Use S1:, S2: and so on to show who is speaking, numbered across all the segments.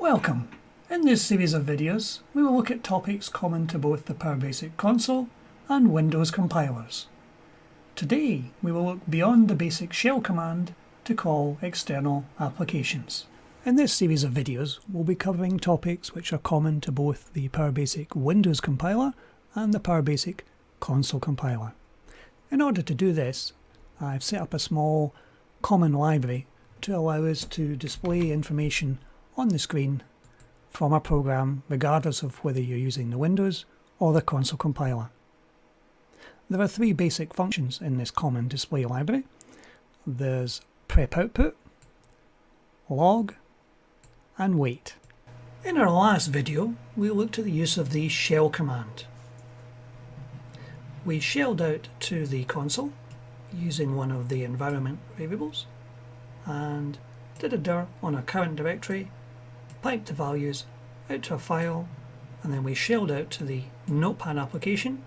S1: Welcome! In this series of videos, we will look at topics common to both the PowerBasic console and Windows compilers. Today, we will look beyond the basic shell command to call external applications. In this series of videos, we'll be covering topics which are common to both the PowerBasic Windows compiler and the PowerBasic console compiler. In order to do this, I've set up a small common library to allow us to display information on the screen from a program regardless of whether you're using the Windows or the console compiler. There are three basic functions in this common display library. There's prep output, log, and wait. In our last video, we looked at the use of the shell command. We shelled out to the console using one of the environment variables and did a dir on our current directory, piped the values out to a file, and then we shelled out to the Notepad application,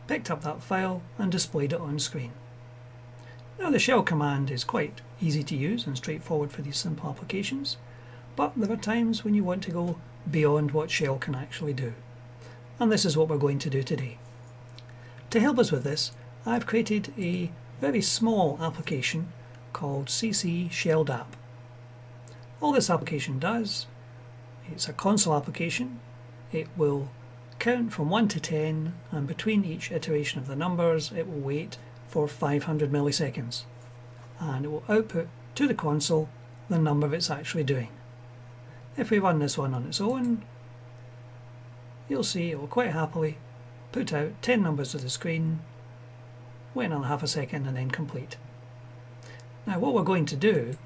S1: picked up that file and displayed it on screen. Now the shell command is quite easy to use and straightforward for these simple applications, but there are times when you want to go beyond what shell can actually do. And this is what we're going to do today. To help us with this, I've created a very small application called CC Shelled App. All this application does, it's a console application. It will count from 1 to 10, and between each iteration of the numbers it will wait for 500 milliseconds, and it will output to the console the number it's actually doing. If we run this one on its own, you'll see it will quite happily put out 10 numbers to the screen, wait another half a second and then complete. Now what we're going to do,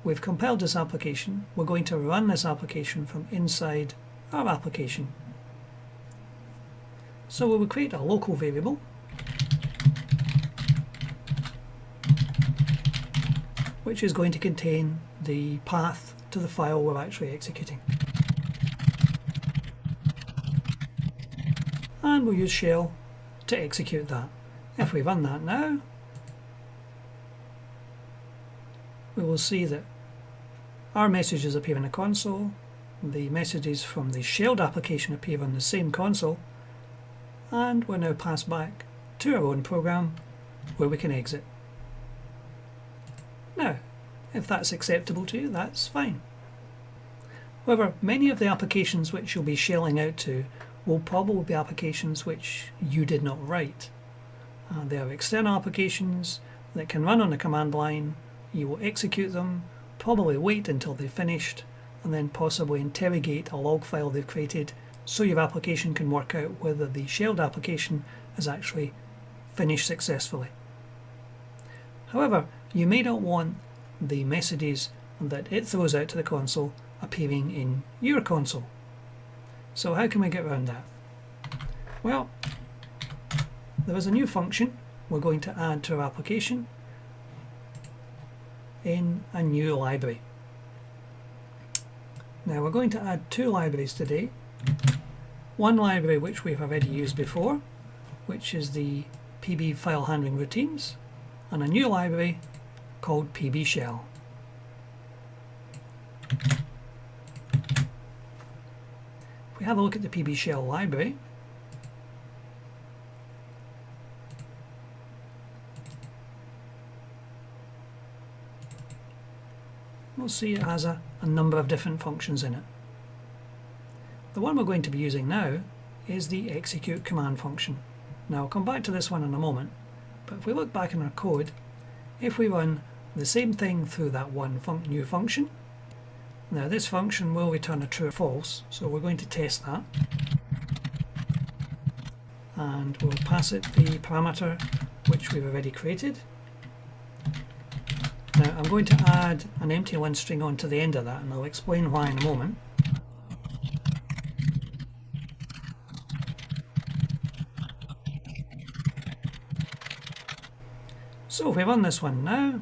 S1: we've compiled this application, we're going to run this application from inside our application. So we will create a local variable which is going to contain the path to the file we're actually executing. And we'll use shell to execute that. If we run that now, we will see that our messages appear in the console, the messages from the shelled application appear on the same console, and we're now passed back to our own program where we can exit. Now, if that's acceptable to you, that's fine. However, many of the applications which you'll be shelling out to will probably be applications which you did not write. They are external applications that can run on the command line. You will execute them, probably wait until they're finished, and then possibly interrogate a log file they've created so your application can work out whether the shelled application has actually finished successfully. However, you may not want the messages that it throws out to the console appearing in your console. So how can we get around that? Well, there is a new function we're going to add to our application in a new library. Now we're going to add two libraries today. One library which we've already used before, which is the PB file handling routines, and a new library called PB shell. If we have a look at the PB shell library, we'll see it has a number of different functions in it. The one we're going to be using now is the execute command function. Now I'll come back to this one in a moment, but if we look back in our code, if we run the same thing through that one new function, now this function will return a true or false, so we're going to test that. And we'll pass it the parameter which we've already created. Now I'm going to add an empty len string onto the end of that, and I'll explain why in a moment. So if we run this one now,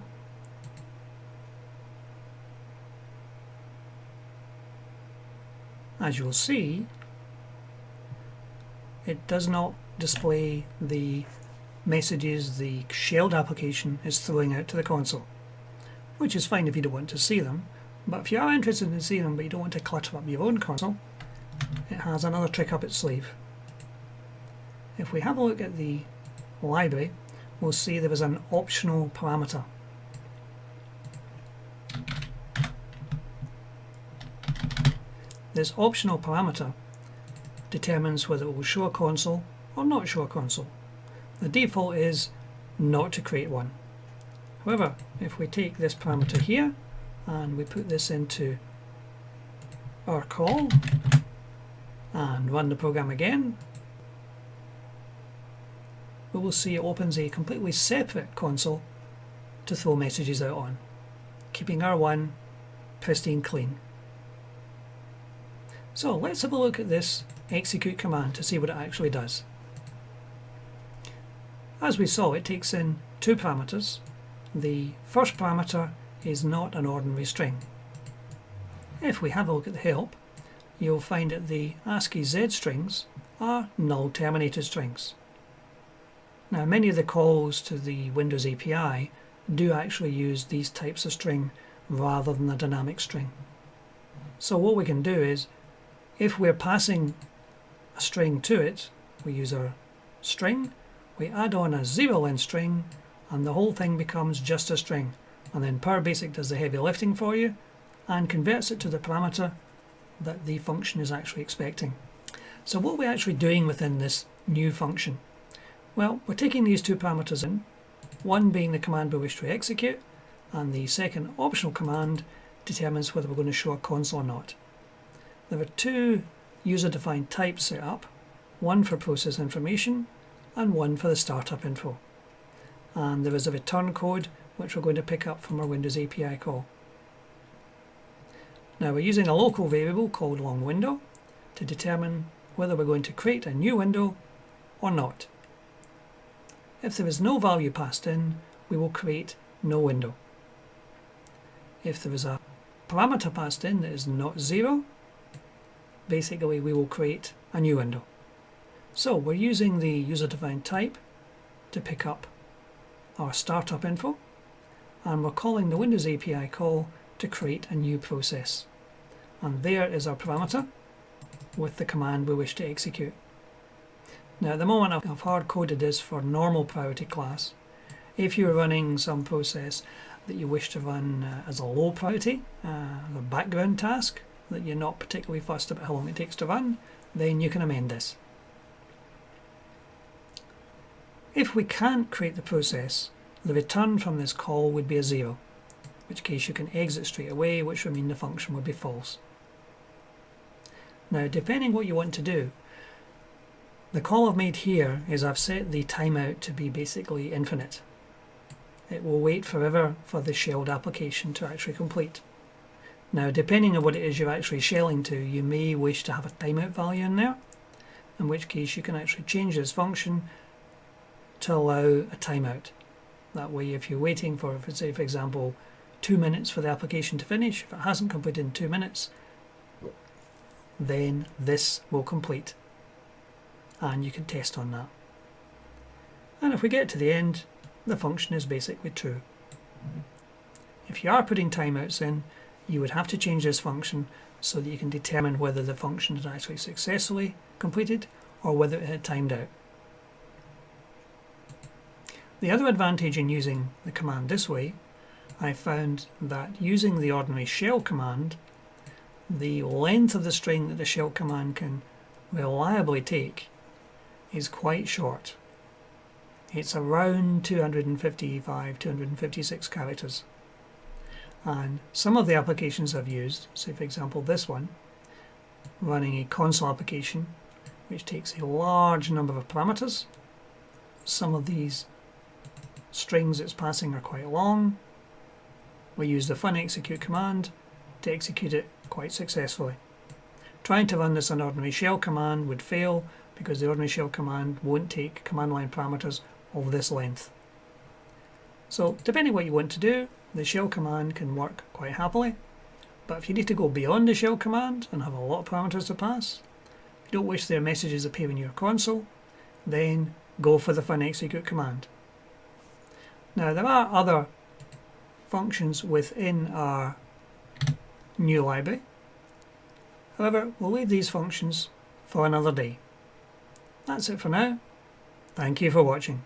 S1: as you'll see, it does not display the messages the shelled application is throwing out to the console, which is fine if you don't want to see them, But if you are interested in seeing them but you don't want to clutter up your own console, it has another trick up its sleeve. If we have a look at the library, we'll see there is an optional parameter. This optional parameter determines whether it will show a console or not show a console. The default is not to create one. However, if we take this parameter here and we put this into our call and run the program again, we will see it opens a completely separate console to throw messages out on, keeping our one pristine clean. So let's have a look at this execute command to see what it actually does. As we saw, it takes in two parameters. The first parameter is not an ordinary string. If we have a look at the help, you'll find that the ASCII Z strings are null terminated strings. Now, many of the calls to the Windows API do actually use these types of string rather than a dynamic string. So what we can do is, if we're passing a string to it, we use our string, we add on a zero-length string, and the whole thing becomes just a string. And then PowerBasic does the heavy lifting for you and converts it to the parameter that the function is actually expecting. So what are we actually doing within this new function? Well, we're taking these two parameters in, one being the command we wish to execute, and the second optional command determines whether we're going to show a console or not. There are two user-defined types set up, one for process information and one for the startup info. And there is a return code which we're going to pick up from our Windows API call. Now we're using a local variable called long_window to determine whether we're going to create a new window or not. If there is no value passed in, we will create no window. If there is a parameter passed in that is not 0, basically we will create a new window. So we're using the user-defined type to pick up our startup info, and we're calling the Windows API call to create a new process. And there is our parameter with the command we wish to execute. Now at the moment I've hard-coded this for normal priority class. If you're running some process that you wish to run as a low priority, a background task that you're not particularly fussed about how long it takes to run, then you can amend this. If we can't create the process, the return from this call would be a 0, in which case you can exit straight away, which would mean the function would be false. Now, depending what you want to do, the call I've made here is I've set the timeout to be basically infinite. It will wait forever for the shelled application to actually complete. Now, depending on what it is you're actually shelling to, you may wish to have a timeout value in there, in which case you can actually change this function to allow a timeout. That way, if you're waiting for, say for example, 2 minutes for the application to finish, if it hasn't completed in 2 minutes, then this will complete. And you can test on that. And if we get to the end, the function is basically true. If you are putting timeouts in, you would have to change this function so that you can determine whether the function is actually successfully completed or whether it had timed out. The other advantage in using the command this way, I found that using the ordinary shell command, the length of the string that the shell command can reliably take is quite short. It's around 255, 256 characters. And some of the applications I've used, say for example this one, running a console application which takes a large number of parameters, some of these strings it's passing are quite long. We use the funexecute command to execute it quite successfully. Trying to run this on ordinary shell command would fail because the ordinary shell command won't take command line parameters of this length. So depending what you want to do, the shell command can work quite happily, but if you need to go beyond the shell command and have a lot of parameters to pass, if you don't wish their messages appear in your console, then go for the funexecute command. Now there are other functions within our new library. However, we'll leave these functions for another day. That's it for now. Thank you for watching.